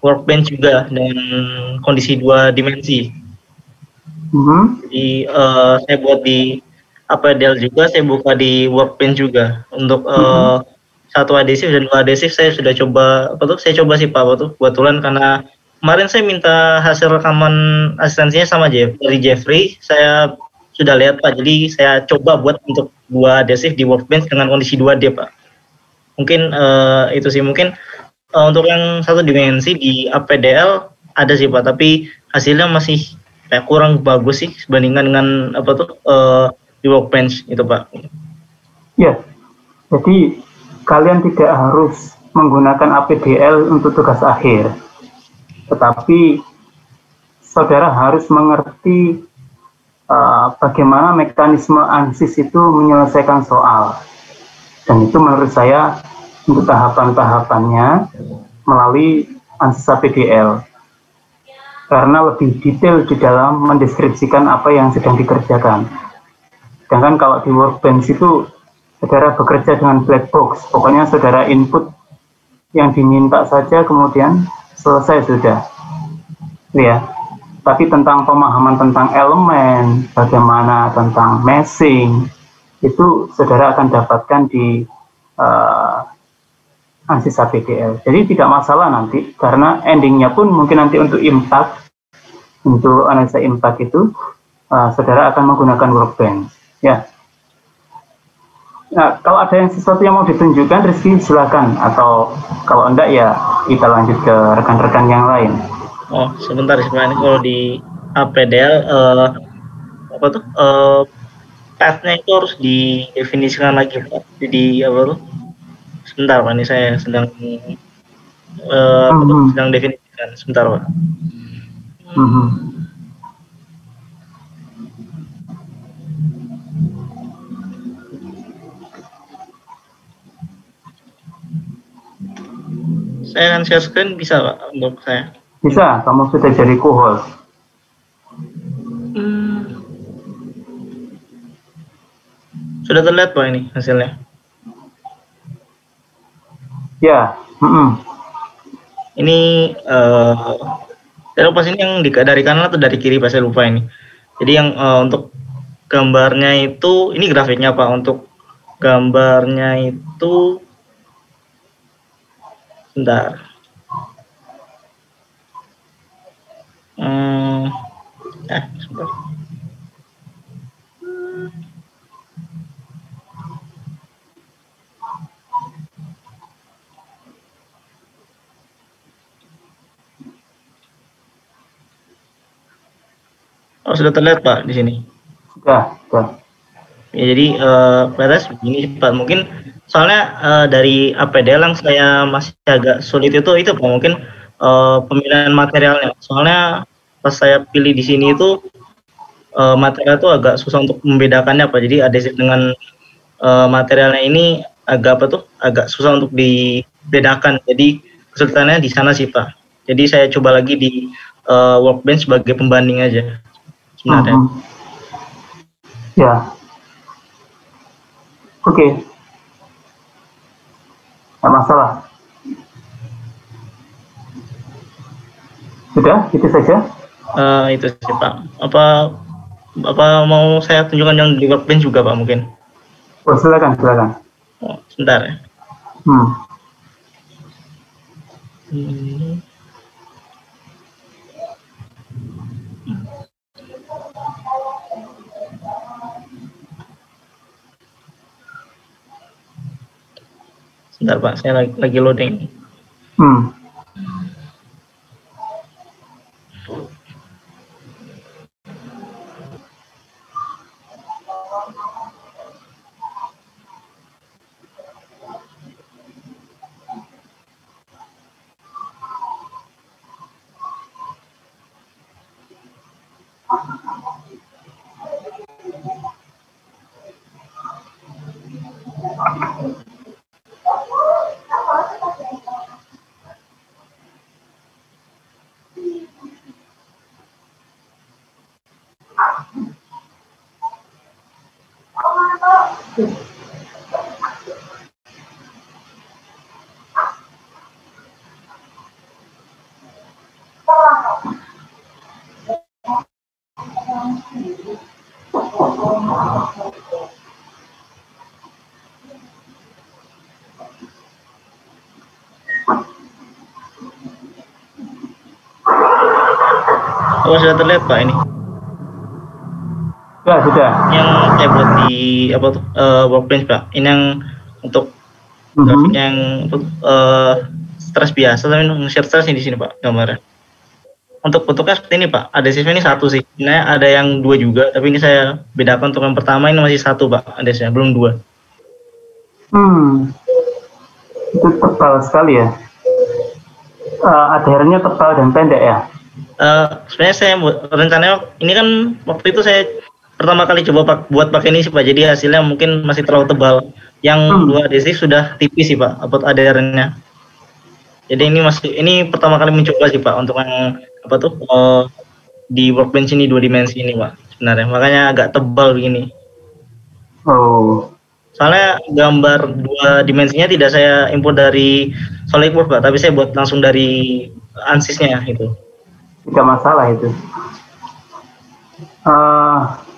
workbench juga dengan kondisi 2 dimensi. Jadi saya buat di APDL juga, saya buka di workbench juga untuk 1 adhesif dan 2 adhesif saya sudah coba saya coba sih Pak kebetulan karena kemarin saya minta hasil rekaman asistensinya sama dari Jeffrey, saya sudah lihat Pak, jadi saya coba buat untuk 2 adhesif di workbench dengan kondisi 2D Pak. Mungkin itu sih, mungkin untuk yang 1 dimensi di APDL ada sih Pak, tapi hasilnya masih kayak kurang bagus sih dibandingkan dengan di workbench itu Pak. Ya, jadi kalian tidak harus menggunakan APDL untuk tugas akhir, tetapi saudara harus mengerti bagaimana mekanisme ANSYS itu menyelesaikan soal. Dan itu menurut saya untuk tahapan-tahapannya melalui ANSYS APDL. Karena lebih detail di dalam mendeskripsikan apa yang sedang dikerjakan. Sedangkan kalau di workbench itu saudara bekerja dengan black box, pokoknya saudara input yang diminta saja kemudian selesai sudah. Ya. Tapi tentang pemahaman tentang elemen, bagaimana tentang meshing, itu saudara akan dapatkan di ANSYS APDL. Jadi tidak masalah nanti, karena endingnya pun mungkin nanti untuk impact, untuk analisa impact itu, saudara akan menggunakan workbench. Ya. Nah, kalau ada yang sesuatu yang mau ditunjukkan, Rizky silakan. Atau kalau enggak ya kita lanjut ke rekan-rekan yang lain. Oh, sebentar sebenarnya kalau di APDL path-nya itu harus didefinisikan lagi Pak. Jadi sebentar Pak, ini saya sedang sedang definisikan sebentar Pak. Saya akan share screen bisa Pak untuk saya? Bisa, kamu sudah jadi co-host. Sudah terlihat Pak ini hasilnya? Ya. Ini saya lupa sini yang dari kanan atau dari kiri Pak, saya lupa ini. Jadi yang untuk gambarnya itu, ini grafiknya Pak, untuk gambarnya itu sebentar. Sebentar. Oh, sudah terlihat Pak di sini? Sudah. Ya, jadi batas begini Pak, mungkin soalnya dari APDL yang saya masih agak sulit itu Pak, mungkin pemilihan materialnya. Soalnya pas saya pilih di sini itu material itu agak susah untuk membedakannya Pak. Jadi adhesif dengan materialnya ini agak susah untuk dibedakan. Jadi kesulitannya di sana sih Pak. Jadi saya coba lagi di workbench sebagai pembanding aja sebenarnya. Ya. Oke. Tidak masalah. Sudah, itu saja? Itu sih Pak. Apa mau saya tunjukkan yang di workbench juga Pak mungkin? Oh, silakan. Oh, sebentar ya. Sebentar Pak, saya lagi loading. Oh, sudah terlihat Pak ini. Ya, sudah. Yang saya buat di apa tuh Workbench Pak. Ini yang untuk grafik yang stress biasa, tapi nge-share stress di sini Pak gambarnya. Untuk bentuknya seperti ini Pak. Adhesifnya ini satu sih. Ini ada yang dua juga, tapi ini saya bedakan untuk yang pertama ini masih satu Pak adhesifnya, belum dua. Itu tebal sekali ya. Adherennya tebal dan pendek ya. Sebenarnya saya rencananya ini kan waktu itu saya pertama kali coba buat pakai ini sih Pak, jadi hasilnya mungkin masih terlalu tebal. Yang dua adhesif sudah tipis sih Pak, adherennya. Jadi ini pertama kali mencoba sih Pak untuk yang apa tuh di Workbench ini 2 dimensi ini Pak sebenarnya, makanya agak tebal begini. Oh. Soalnya gambar 2 dimensinya tidak saya import dari SolidWorks Pak, tapi saya buat langsung dari ANSYS-nya itu. Tidak masalah itu.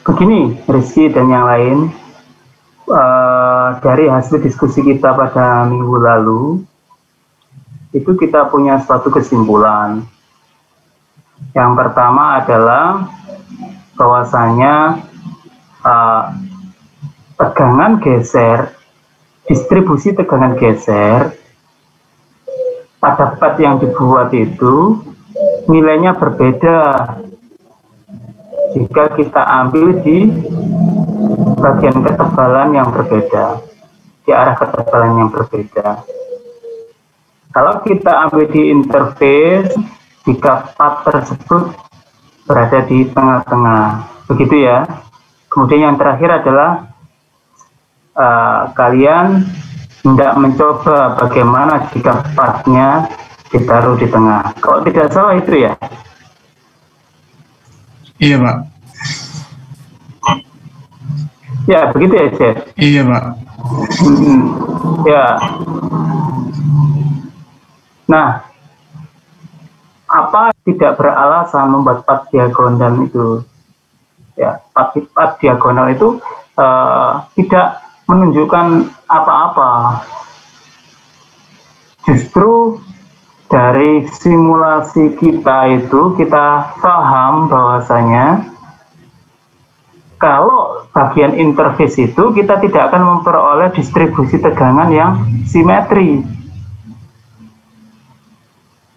Begini Rizky dan yang lain, dari hasil diskusi kita pada minggu lalu, itu kita punya suatu kesimpulan. Yang pertama adalah bahwasanya tegangan geser, distribusi tegangan geser pada pad yang dibuat itu nilainya berbeda jika kita ambil di bagian ketebalan yang berbeda, di arah ketebalan yang berbeda. Kalau kita ambil di interface, jika pad tersebut berada di tengah-tengah, begitu ya. Kemudian yang terakhir adalah kalian hendak mencoba bagaimana jika padnya ditaruh di tengah. Kalau tidak salah itu ya? Iya Pak. Ya begitu ya Chef? Iya Pak. Ya. Nah, apa tidak beralasan membuat pad diagonal itu? Ya, pad diagonal itu tidak menunjukkan apa-apa. Justru dari simulasi kita itu kita paham bahwasanya kalau bagian interface itu kita tidak akan memperoleh distribusi tegangan yang simetri.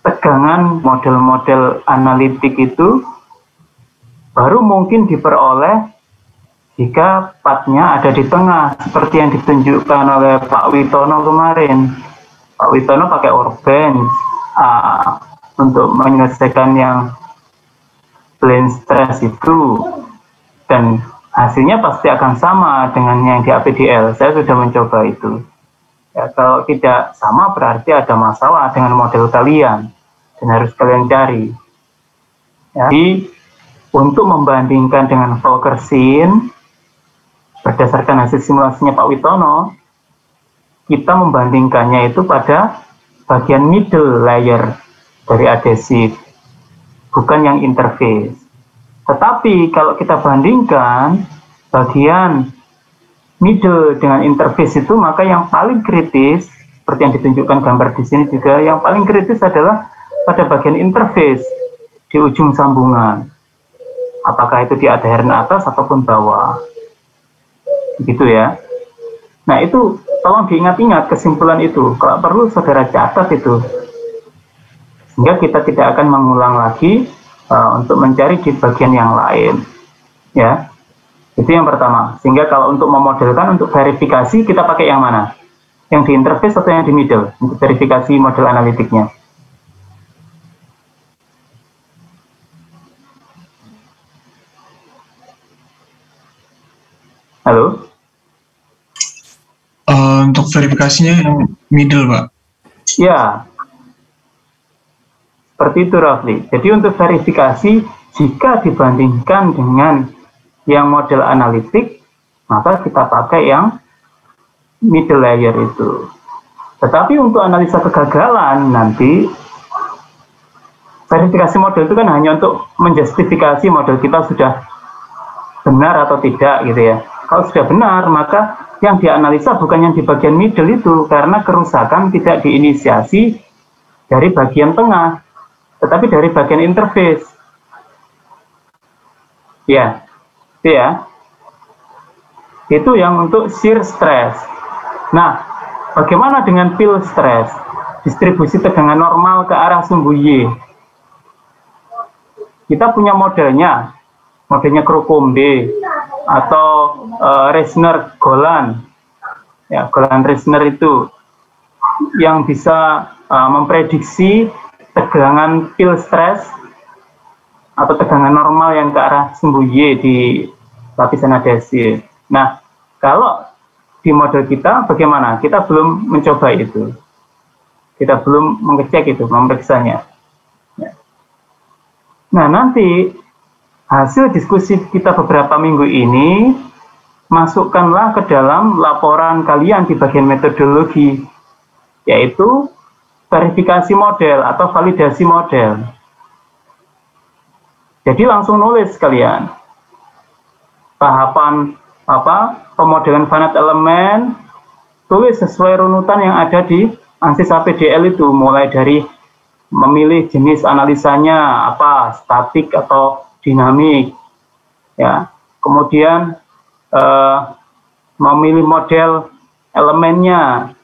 Tegangan model-model analitik itu baru mungkin diperoleh jika padnya ada di tengah, seperti yang ditunjukkan oleh Pak Witono kemarin. Pak Witono pakai Workbench untuk menyelesaikan yang plane stress itu, dan hasilnya pasti akan sama dengan yang di APDL. Saya sudah mencoba itu. Ya, kalau tidak sama berarti ada masalah dengan model kalian dan harus kalian cari. Ya. Jadi untuk membandingkan dengan Volkersin berdasarkan hasil simulasinya Pak Witono, kita membandingkannya itu pada bagian middle layer dari adhesif, bukan yang interface. Tetapi kalau kita bandingkan bagian middle dengan interface itu, maka yang paling kritis, seperti yang ditunjukkan gambar di sini juga, yang paling kritis adalah pada bagian interface di ujung sambungan. Apakah itu di adheren atas ataupun bawah. Begitu ya. Nah itu tolong diingat-ingat kesimpulan itu. Kalau perlu saudara catat itu. Sehingga kita tidak akan mengulang lagi untuk mencari di bagian yang lain. Ya. Itu yang pertama. Sehingga kalau untuk memodelkan, untuk verifikasi, kita pakai yang mana? Yang di interface atau yang di middle? Untuk verifikasi model analitiknya. Halo? Untuk verifikasinya yang middle, Pak. Ya. Seperti itu, Rafli. Jadi untuk verifikasi, jika dibandingkan dengan yang model analitik, maka kita pakai yang middle layer itu. Tetapi untuk analisa kegagalan nanti, verifikasi model itu kan hanya untuk menjustifikasi model kita sudah benar atau tidak gitu ya. Kalau sudah benar, maka yang dianalisa bukan yang di bagian middle itu, karena kerusakan tidak diinisiasi dari bagian tengah, tetapi dari bagian interface. Ya, itu ya. Itu yang untuk shear stress. Nah, bagaimana dengan peel stress? Distribusi tegangan normal ke arah sumbu Y. Kita punya modelnya Krocombe atau Reisner Golan. Ya, Golan Reisner itu yang bisa memprediksi tegangan peel stress atau tegangan normal yang ke arah sumbu Y di lapisan adhesif. Nah, kalau di model kita bagaimana? Kita belum mencoba itu. Kita belum mengecek itu, memeriksanya. Nah, nanti hasil diskusi kita beberapa minggu ini masukkanlah ke dalam laporan kalian di bagian metodologi, yaitu verifikasi model atau validasi model. Jadi langsung nulis kalian tahapan pemodelan finite element, tulis sesuai runutan yang ada di ANSYS APDL itu, mulai dari memilih jenis analisanya apa, statik atau dinamik, ya. Kemudian memilih model elemennya,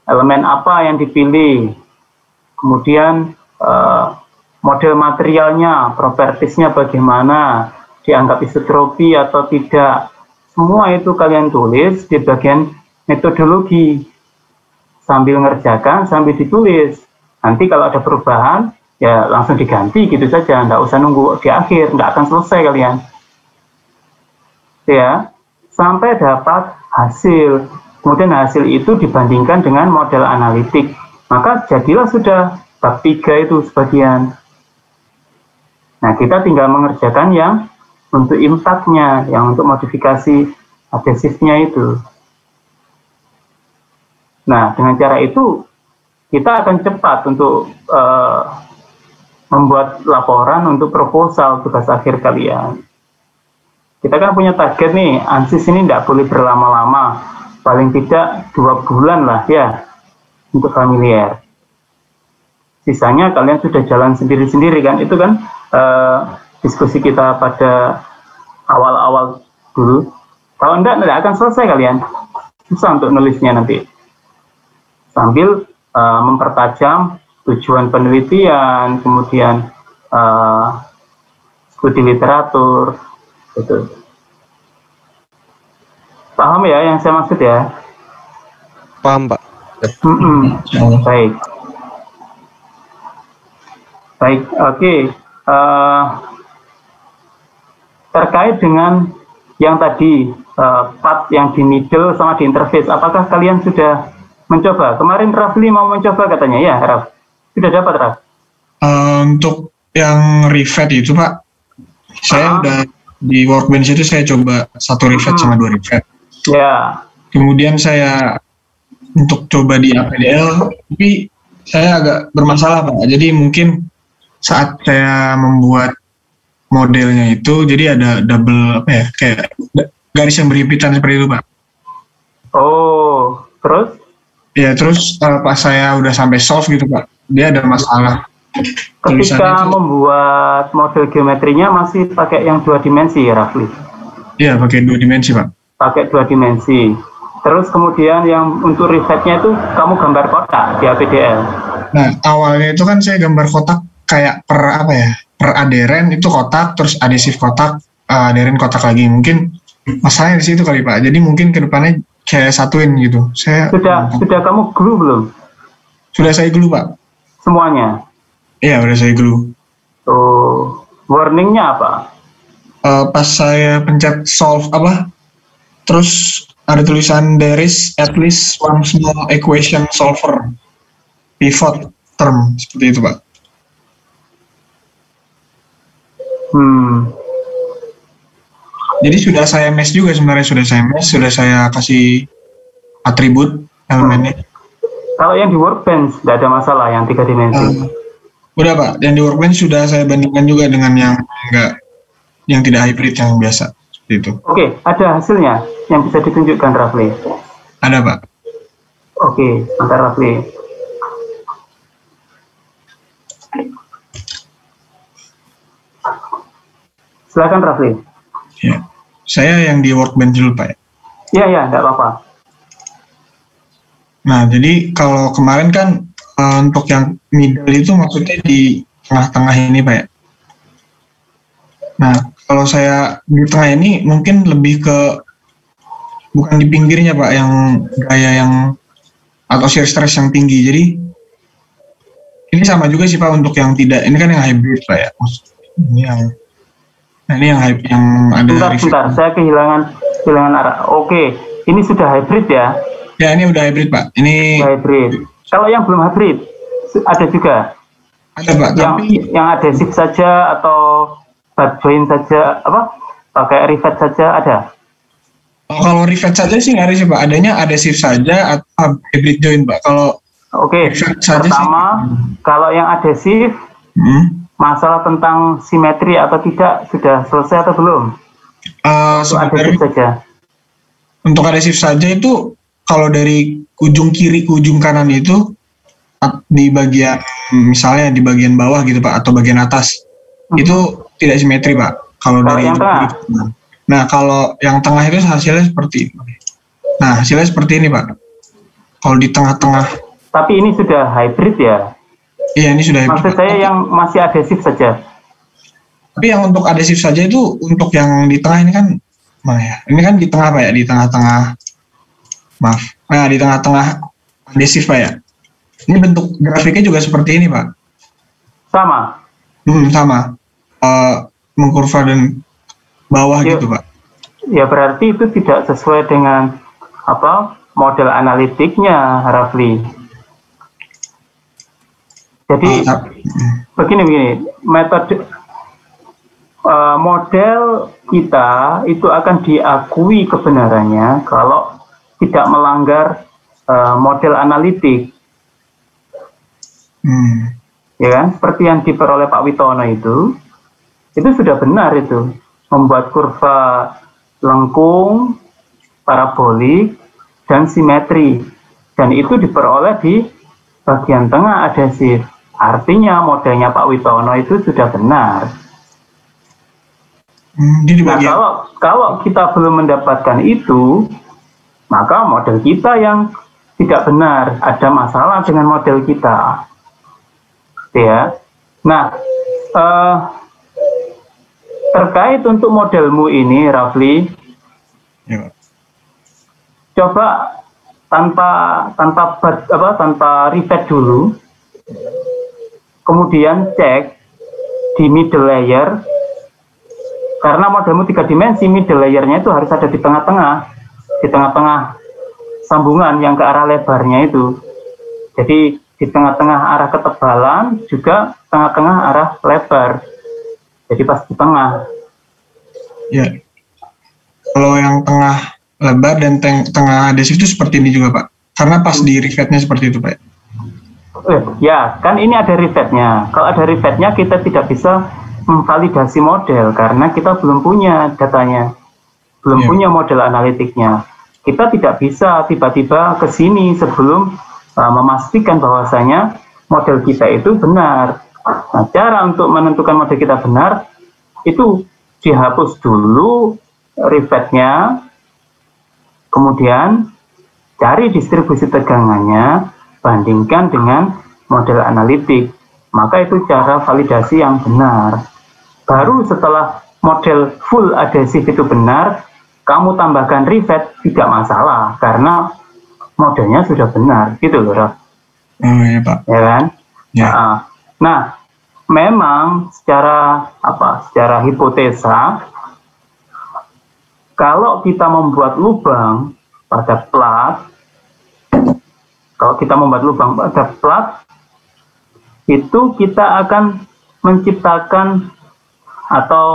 elemen apa yang dipilih, kemudian model materialnya, propertiesnya bagaimana, dianggap isotropi atau tidak. Semua itu kalian tulis di bagian metodologi, sambil ngerjakan, sambil ditulis. Nanti kalau ada perubahan, ya langsung diganti gitu saja, nggak usah nunggu di akhir, nggak akan selesai kalian. Ya, sampai dapat hasil. Kemudian hasil itu dibandingkan dengan model analitik. Maka jadilah sudah bab 3 itu sebagian. Nah, kita tinggal mengerjakan yang untuk impactnya, yang untuk modifikasi adhesifnya itu. Nah, dengan cara itu kita akan cepat untuk membuat laporan untuk proposal tugas akhir kalian. Kita kan punya target nih, ANSYS ini tidak boleh berlama-lama, paling tidak 2 bulan lah ya, untuk familiar. Sisanya kalian sudah jalan sendiri-sendiri kan, itu kan diskusi kita pada awal-awal dulu. Kalau enggak akan selesai kalian, susah untuk nulisnya nanti. Sambil mempertajam tujuan penelitian, kemudian studi literatur, gitu. Paham ya yang saya maksud ya? Paham, Pak. Baik. Baik, oke. Terkait dengan yang tadi part yang di middle sama di interface, apakah kalian sudah mencoba? Kemarin Rafli mau mencoba katanya, ya Raf? Sudah dapat, Raf? Untuk yang rivet itu Pak, saya udah di Workbench itu saya coba 1 rivet sama 2 rivet. Ya. Kemudian saya untuk coba di APDL, tapi saya agak bermasalah Pak. Jadi mungkin saat saya membuat modelnya itu, jadi ada double kayak garis yang berhimpitan seperti itu Pak. Oh, terus? Ya, terus pas saya udah sampai solve gitu Pak, dia ada masalah. Ketika membuat model geometrinya masih pakai yang 2 dimensi ya, Rafli? Iya, pakai 2 dimensi Pak. Pakai 2 dimensi. Terus kemudian yang untuk risetnya itu kamu gambar kotak di APDL? Nah, awalnya itu kan saya gambar kotak kayak per aderen itu kotak, terus adhesif kotak, aderen kotak lagi. Mungkin masalahnya di situ kali Pak. Jadi mungkin ke depannya saya satuin gitu. Sudah kamu glue belum? Sudah saya glue Pak. Semuanya? Iya, udah saya glue. Oh, warningnya apa? Pas saya pencet solve terus ada tulisan there is at least one small equation solver pivot term, seperti itu Pak. Jadi sudah saya mesh juga sebenarnya, sudah saya kasih atribut elemennya. Kalau yang di Workbench tidak ada masalah yang 3 dimensi. Udah Pak, yang di Workbench sudah saya bandingkan juga dengan yang yang tidak hybrid yang biasa seperti itu. Oke, ada hasilnya yang bisa ditunjukkan Rafli? Ada Pak. Oke, sebentar Rafli. Silakan Rafli. Ya, saya yang di Workbench dulu Pak. Iya, enggak apa-apa. Nah, jadi kalau kemarin kan untuk yang middle itu maksudnya di tengah-tengah ini Pak ya. Nah, kalau saya di tengah ini mungkin lebih ke bukan di pinggirnya Pak, yang gaya yang atau shear stress yang tinggi. Jadi ini sama juga sih Pak untuk yang tidak, ini kan yang hybrid Pak ya. Ini yang yang ada. Bentar, saya kehilangan arah. Oke, ini sudah hybrid ya? Ya, ini udah hybrid Pak. Ini hybrid. Kalau yang belum hybrid ada juga? Ada Pak, yang adhesif saja atau butt joint saja, apa? Pakai rivet saja ada? Kalau rivet saja sih nggak ada sih Pak. Adanya adhesif saja atau hybrid joint Pak. Kalau pertama sih, kalau yang adhesif, masalah tentang simetri atau tidak sudah selesai atau belum? Adhesif saja. Untuk adhesif saja itu kalau dari ujung kiri ke ujung kanan itu di bagian misalnya di bagian bawah gitu Pak atau bagian atas itu tidak simetri Pak. Kalau dari yang tengah. Nah, kalau yang tengah itu hasilnya seperti ini. Nah, hasilnya seperti ini Pak. Kalau di tengah-tengah. Tapi ini sudah hybrid ya? Iya, ini sudah hybrid. Maksud saya yang masih adhesif saja. Tapi yang untuk adhesif saja itu untuk yang di tengah ini kan mana ya? Ini kan di tengah Pak ya, di tengah-tengah. Maaf. Nah, di tengah-tengah adhesif Pak ya. Ini bentuk grafiknya juga seperti ini Pak. Sama? Sama. Mengkurva dan bawah gitu Pak. Ya berarti itu tidak sesuai dengan model analitiknya Rafli. Jadi begini metode model kita itu akan diakui kebenarannya kalau tidak melanggar model analitik. Ya kan, seperti yang diperoleh Pak Witono itu sudah benar itu, membuat kurva lengkung, parabolik, dan simetri, dan itu diperoleh di bagian tengah adhesif. Artinya modelnya Pak Witono itu sudah benar. Nah, kalau kita belum mendapatkan itu, maka model kita yang tidak benar, ada masalah dengan model kita. Ya. Nah, terkait untuk modelmu ini, Rafli, coba tanpa rivet dulu, kemudian cek di middle layer, karena modelmu 3 dimensi, middle layernya itu harus ada di tengah-tengah sambungan yang ke arah lebarnya itu. Jadi di tengah-tengah arah ketebalan juga tengah-tengah arah lebar. Jadi pas di tengah. Ya. Kalau yang tengah lebar dan tengah adhesif itu seperti ini juga Pak. Karena pas di rivetnya seperti itu Pak. Ya, kan ini ada rivetnya. Kalau ada rivetnya kita tidak bisa memvalidasi model karena kita belum punya datanya. Belum punya model analitiknya. Kita tidak bisa tiba-tiba ke sini sebelum memastikan bahwasanya model kita itu benar. Nah, cara untuk menentukan model kita benar itu dihapus dulu rivetnya, kemudian cari distribusi tegangannya, bandingkan dengan model analitik. Maka itu cara validasi yang benar. Baru setelah model full adhesif itu benar, kamu tambahkan rivet tidak masalah karena modelnya sudah benar, gitu loh, Raf. Iya Pak. Ya kan? Ya. Nah, memang secara hipotesa, kalau kita membuat lubang pada plat, itu kita akan menciptakan atau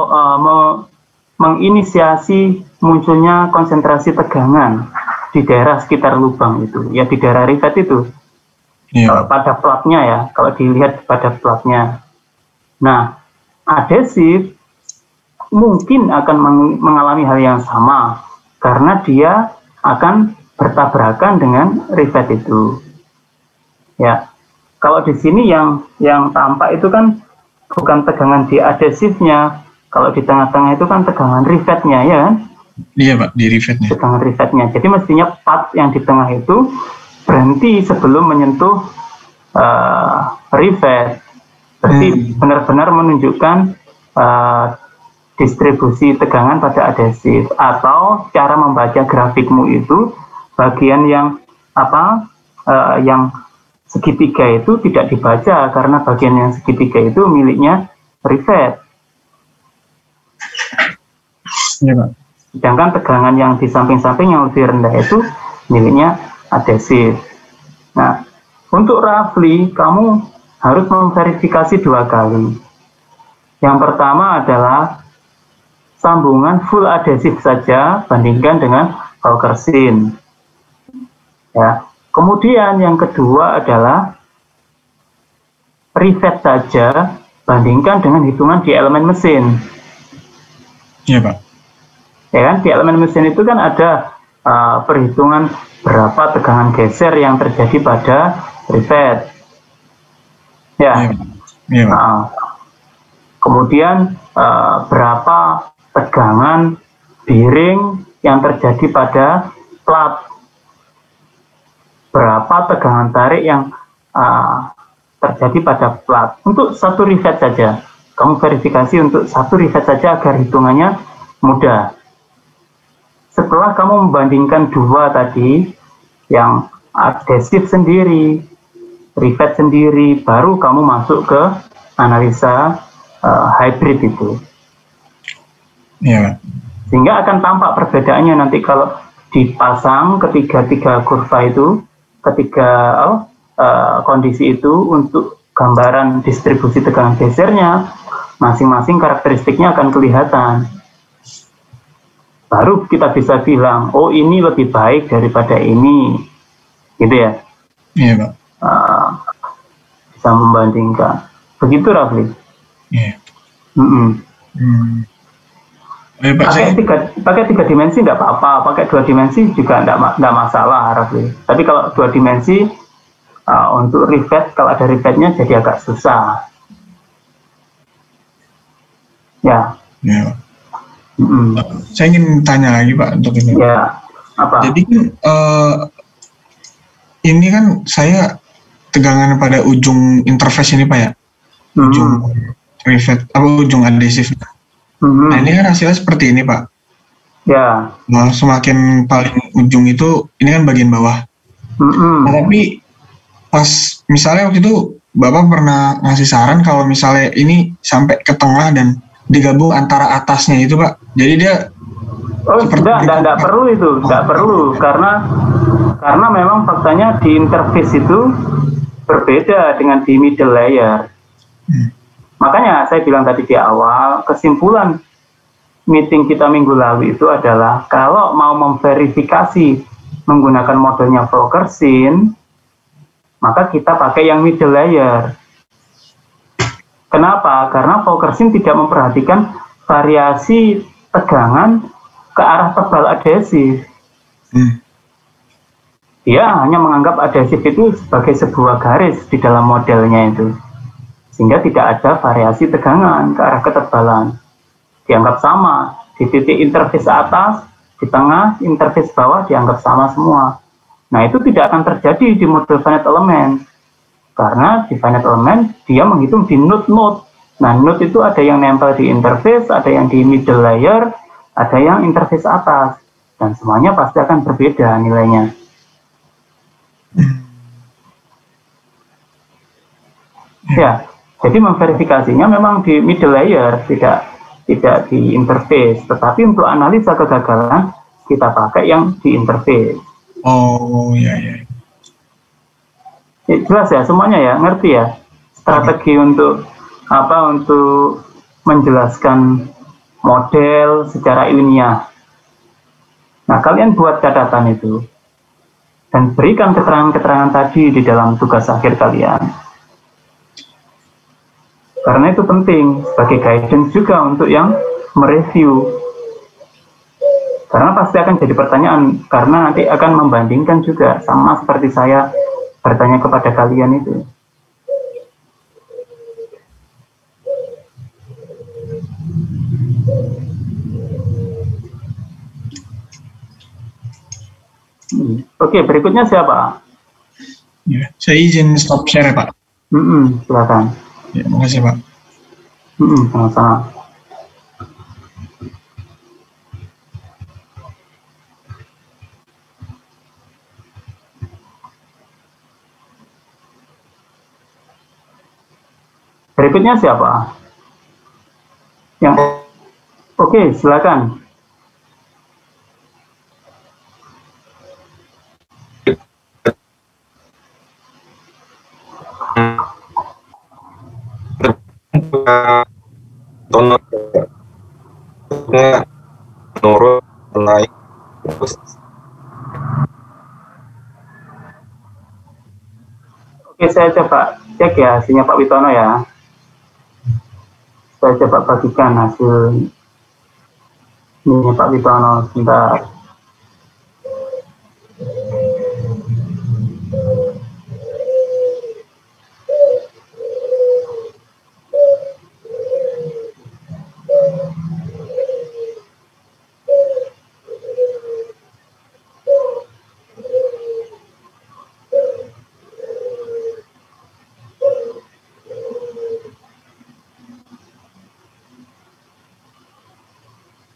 menginisiasi munculnya konsentrasi tegangan di daerah sekitar lubang itu, ya di daerah rivet itu. Kalau pada platnya ya, kalau dilihat pada platnya. Nah, adhesif mungkin akan mengalami hal yang sama karena dia akan bertabrakan dengan rivet itu. Ya, kalau di sini yang tampak itu kan bukan tegangan di adhesifnya, kalau di tengah-tengah itu kan tegangan rivetnya, ya kan? Iya Pak, di rivetnya. Tegangan rivetnya. Jadi mestinya part yang di tengah itu berhenti sebelum menyentuh rivet. Berarti benar-benar menunjukkan distribusi tegangan pada adhesif, atau cara membaca grafikmu itu bagian yang yang segitiga itu tidak dibaca karena bagian yang segitiga itu miliknya rivet. Iya Pak. Sedangkan tegangan yang di samping-samping yang lebih rendah itu miliknya adhesif. Nah, untuk roughly kamu harus memverifikasi 2 kali. Yang pertama adalah sambungan full adhesif saja bandingkan dengan Volkersin. Ya. Kemudian yang kedua adalah rivet saja bandingkan dengan hitungan di elemen mesin. Iya Pak. Ya kan, di elemen mesin itu kan ada perhitungan berapa tegangan geser yang terjadi pada rivet. Ya. Iya Pak. Kemudian berapa tegangan bearing yang terjadi pada plat, berapa tegangan tarik yang terjadi pada plat. Untuk satu rivet saja, kamu verifikasi untuk satu rivet saja agar hitungannya mudah. Setelah kamu membandingkan 2 tadi, yang adhesif sendiri, rivet sendiri, baru kamu masuk ke analisa hybrid itu. Iya. Sehingga akan tampak perbedaannya nanti kalau dipasang ketiga kurva itu, kondisi itu untuk gambaran distribusi tegangan gesernya, masing-masing karakteristiknya akan kelihatan. Baru kita bisa bilang, oh ini lebih baik daripada ini, gitu ya. Iya Pak. Bisa membandingkan. Begitu Rafli. Iya. Pak, pakai 3 dimensi nggak apa-apa, pakai 2 dimensi juga nggak masalah Rafli. Tapi kalau 2 dimensi untuk rivet, kalau ada rivetnya jadi agak susah. Ya. Iya. Saya ingin tanya lagi Pak untuk ini. Ya. Apa? Jadi ini kan saya tegangan pada ujung interface ini Pak ya, ujung rivet ujung adhesif. Nah ini kan hasilnya seperti ini Pak. Ya. Nah, semakin paling ujung itu ini kan bagian bawah. Nah, tapi pas misalnya waktu itu Bapak pernah ngasih saran kalau misalnya ini sampai ke tengah dan digabung antara atasnya itu Pak. Jadi dia enggak perlu itu, enggak perlu karena memang faktanya di interface itu berbeda dengan di middle layer. Makanya saya bilang tadi di awal, kesimpulan meeting kita minggu lalu itu adalah kalau mau memverifikasi menggunakan modelnya Volkersin, maka kita pakai yang middle layer. Kenapa? Karena Volkersin tidak memperhatikan variasi tegangan ke arah tebal adhesif. Dia hanya menganggap adhesif itu sebagai sebuah garis di dalam modelnya itu. Sehingga tidak ada variasi tegangan ke arah ketebalan. Dianggap sama. Di titik interface atas, di tengah, interface bawah dianggap sama semua. Nah itu tidak akan terjadi di model finite element. Karena di finite element dia menghitung di node-node. Nah node itu ada yang nempel di interface, ada yang di middle layer, ada yang interface atas. Dan semuanya pasti akan berbeda nilainya. Ya, jadi memverifikasinya memang di middle layer, tidak di interface. Tetapi untuk analisa kegagalan kita pakai yang di interface. Oh iya. Jelas ya semuanya ya, ngerti ya strategi untuk menjelaskan model secara ilmiah. Nah kalian buat catatan itu dan berikan keterangan-keterangan tadi di dalam tugas akhir kalian, karena itu penting sebagai guidance juga untuk yang mereview. Karena pasti akan jadi pertanyaan, karena nanti akan membandingkan juga, sama seperti saya bertanya kepada kalian itu. Oke, berikutnya siapa? Ya, saya izin stop share ya Pak. Silakan. Ya, makasih Pak. Sama-sama. Berikutnya siapa? Yang oke, silakan. Menurut naik Oke, saya coba cek ya hasilnya Pak Witono ya. Saya coba bagikan hasil ini Pak Witono sebentar.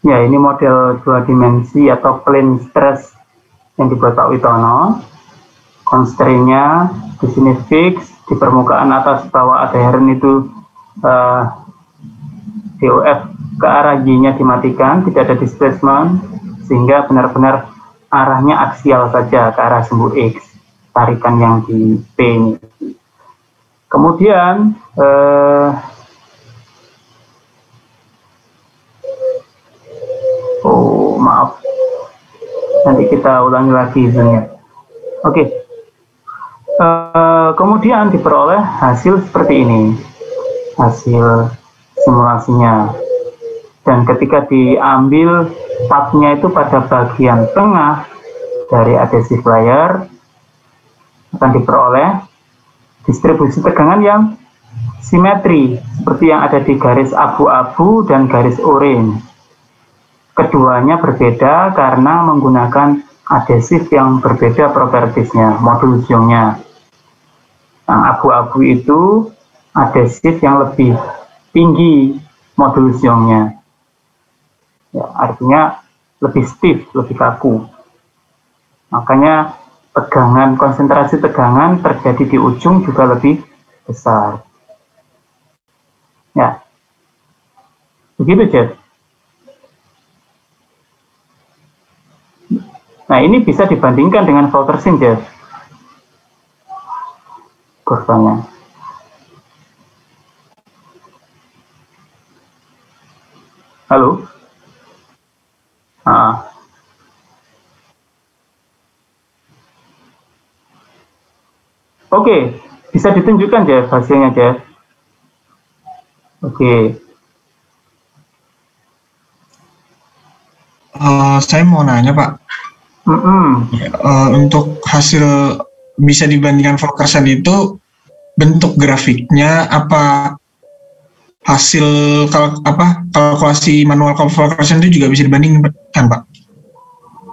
Ya, ini model 2 dimensi atau plane stress yang dibuat Pak Witono. Constraint-nya di sini fix, di permukaan atas bawah adheren itu DOF ke arah Y-nya dimatikan, tidak ada displacement, sehingga benar-benar arahnya aksial saja ke arah sumbu X, tarikan yang di P ini. Kemudian maaf, nanti kita ulangi lagi izinnya. Oke. Kemudian diperoleh hasil seperti ini, hasil simulasinya. Dan ketika diambil partnya itu pada bagian tengah dari adhesive layer, akan diperoleh distribusi tegangan yang simetri, seperti yang ada di garis abu-abu dan garis oranye. Keduanya berbeda karena menggunakan adhesif yang berbeda propertiesnya, modul zoomnya. Yang abu-abu itu adhesif yang lebih tinggi modul zoomnya. Ya, artinya lebih stiff, lebih kaku. Makanya tegangan, konsentrasi tegangan terjadi di ujung juga lebih besar. Ya, begitu Jeff. Nah, ini bisa dibandingkan dengan Voltersin, Jeff. Kurvanya. Halo? Oke, bisa ditunjukkan, Jeff, hasilnya, Jeff. Oke. Saya mau nanya, Pak. Untuk hasil bisa dibandingkan Volkersen itu bentuk grafiknya apa hasil kalkulasi manual Volkersen itu juga bisa dibandingkan, Pak?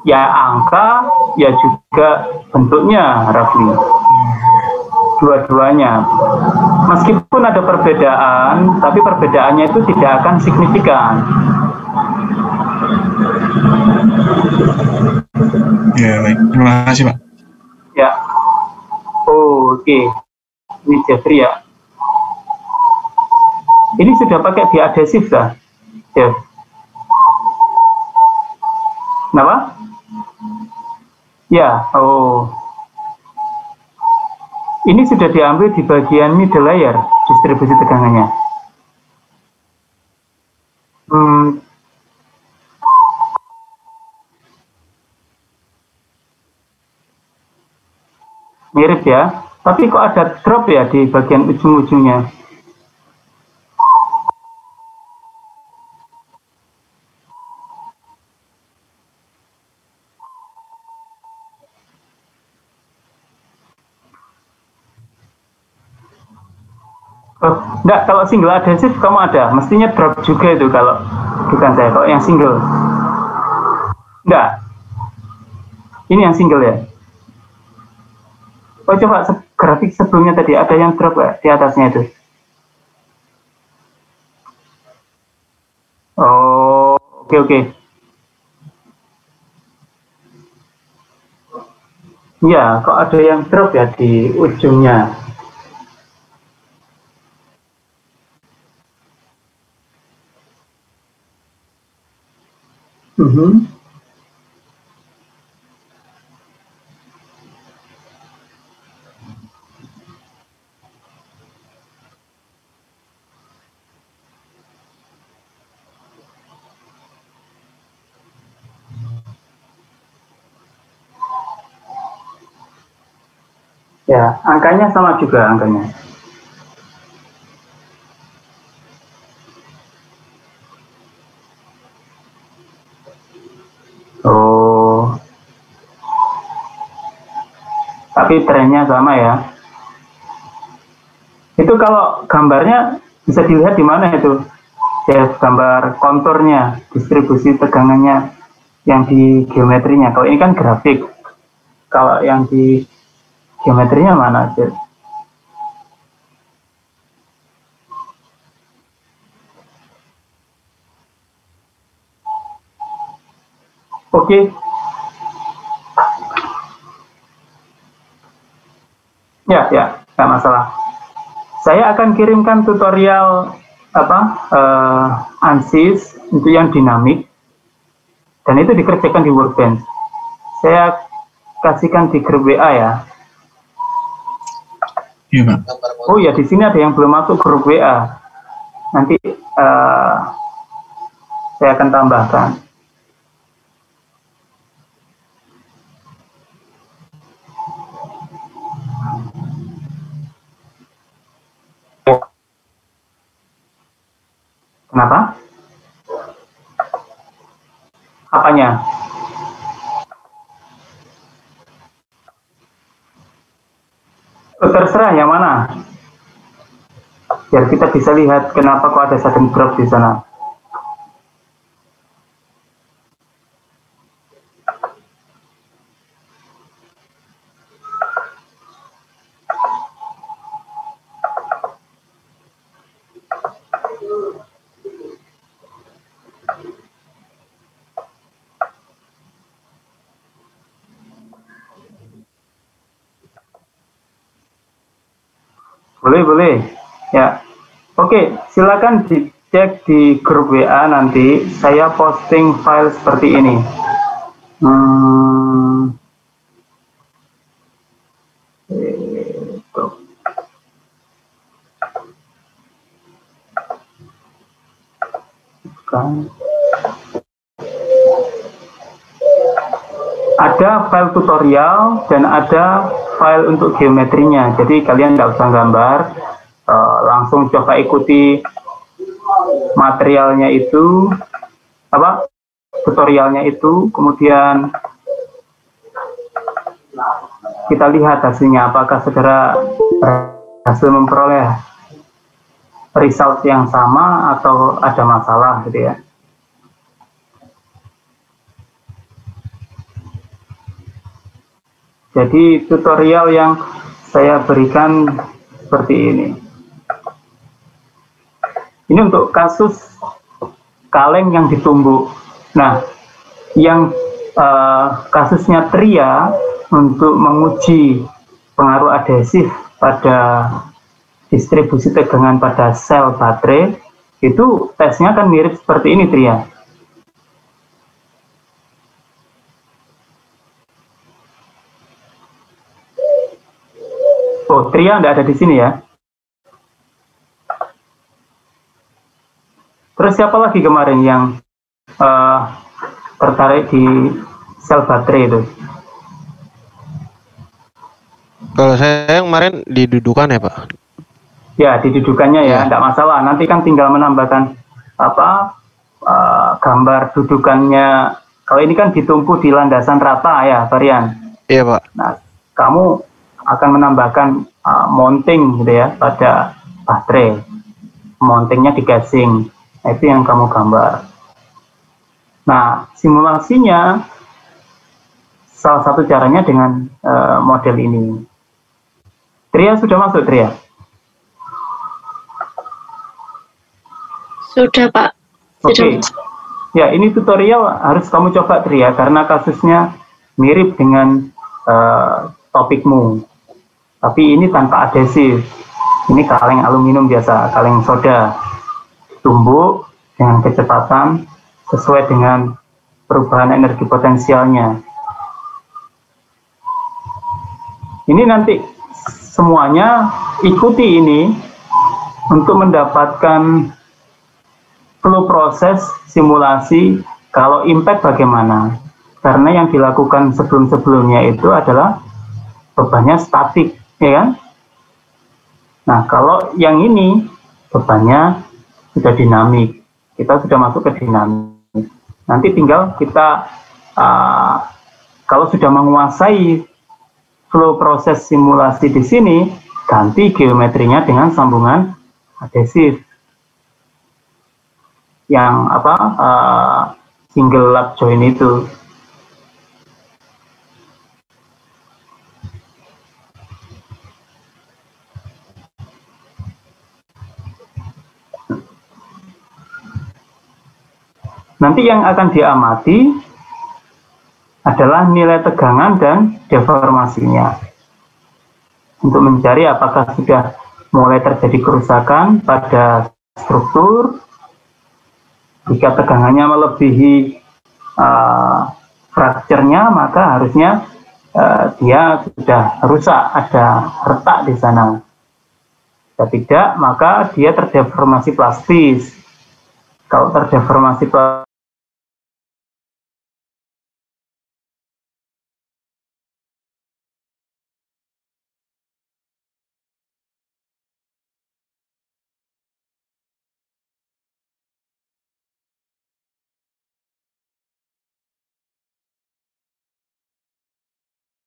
Ya angka, ya juga bentuknya, Rafli. Dua-duanya. Meskipun ada perbedaan, tapi perbedaannya itu tidak akan signifikan. Ya, baik. Terima kasih, Pak. Ya. Oke. Ini Jeffrey ya. Ini sudah pakai biadhesif dah, Jeff. Kenapa? Ya, Ini sudah diambil di bagian middle layer, distribusi tegangannya. Mirip ya, tapi kok ada drop ya di bagian ujung-ujungnya. Oh, enggak, kalau single adhesif kamu ada, mestinya drop juga itu kalau bukan saya. Kalau yang single, enggak, ini yang single ya. Oh, coba grafik sebelumnya tadi ada yang drop ya, di atasnya itu. Oh, oke. Iya, kok ada yang drop ya di ujungnya. Ya, angkanya sama juga angkanya. Oh, tapi trennya sama ya. Itu kalau gambarnya bisa dilihat di mana itu? Ya, gambar konturnya, distribusi tegangannya yang di geometrinya. Kalau ini kan grafik. Kalau yang di geometrinya mana sih? Oke. Ya, nggak masalah. Saya akan kirimkan tutorial ANSYS untuk yang dinamik, dan itu dikerjakan di Workbench. Saya kasihkan di grup WA ya. Iya, Pak. Oh ya, di sini ada yang belum masuk grup WA. Nanti saya akan tambahkan. Kenapa? Apanya? Terserah yang mana. Biar kita bisa lihat kenapa kok ada sudden drop di sana. Boleh. Ya. Oke, silakan dicek di grup WA nanti. Saya posting file seperti ini. Ada file tutorial dan ada file untuk geometrinya. Jadi kalian nggak usah gambar, langsung coba ikuti materialnya itu, tutorialnya itu, kemudian kita lihat hasilnya, apakah saudara berhasil memperoleh result yang sama atau ada masalah gitu ya. Jadi tutorial yang saya berikan seperti ini. Ini untuk kasus kaleng yang ditumbuk. Nah, yang kasusnya tria untuk menguji pengaruh adhesif pada distribusi tegangan pada sel baterai, itu tesnya kan mirip seperti ini tria. Oh, tria nggak ada di sini ya. Terus siapa lagi kemarin yang tertarik di sel baterai itu? Kalau saya kemarin didudukan ya Pak. Ya, didudukannya ya, nggak masalah. Nanti kan tinggal menambahkan gambar dudukannya. Kalau ini kan ditumpu di landasan rata ya, Varian. Iya Pak. Nah, kamu akan menambahkan mounting gitu ya pada baterai, mountingnya di casing. Nah, itu yang kamu gambar. Nah, simulasinya salah satu caranya dengan model ini. Tria sudah masuk, Tria? Sudah, Pak. Oke. Ya, ini tutorial harus kamu coba, Tria, karena kasusnya mirip dengan topikmu. Tapi ini tanpa adhesif. Ini kaleng aluminium biasa, kaleng soda. Tumbuk dengan kecepatan sesuai dengan perubahan energi potensialnya. Ini nanti semuanya ikuti ini untuk mendapatkan flow proses simulasi kalau impact bagaimana. Karena yang dilakukan sebelum-sebelumnya itu adalah bebannya statik, ya kan? Nah, kalau yang ini bebannya sudah dinamik. Kita sudah masuk ke dinamik. Nanti tinggal kita kalau sudah menguasai flow proses simulasi di sini, ganti geometrinya dengan sambungan adhesif yang single lap join itu. Nanti yang akan diamati adalah nilai tegangan dan deformasinya untuk mencari apakah sudah mulai terjadi kerusakan pada struktur. Jika tegangannya melebihi fracture-nya, maka harusnya dia sudah rusak, ada retak di sana. Jika tidak, maka dia terdeformasi plastis. Kalau terdeformasi plastis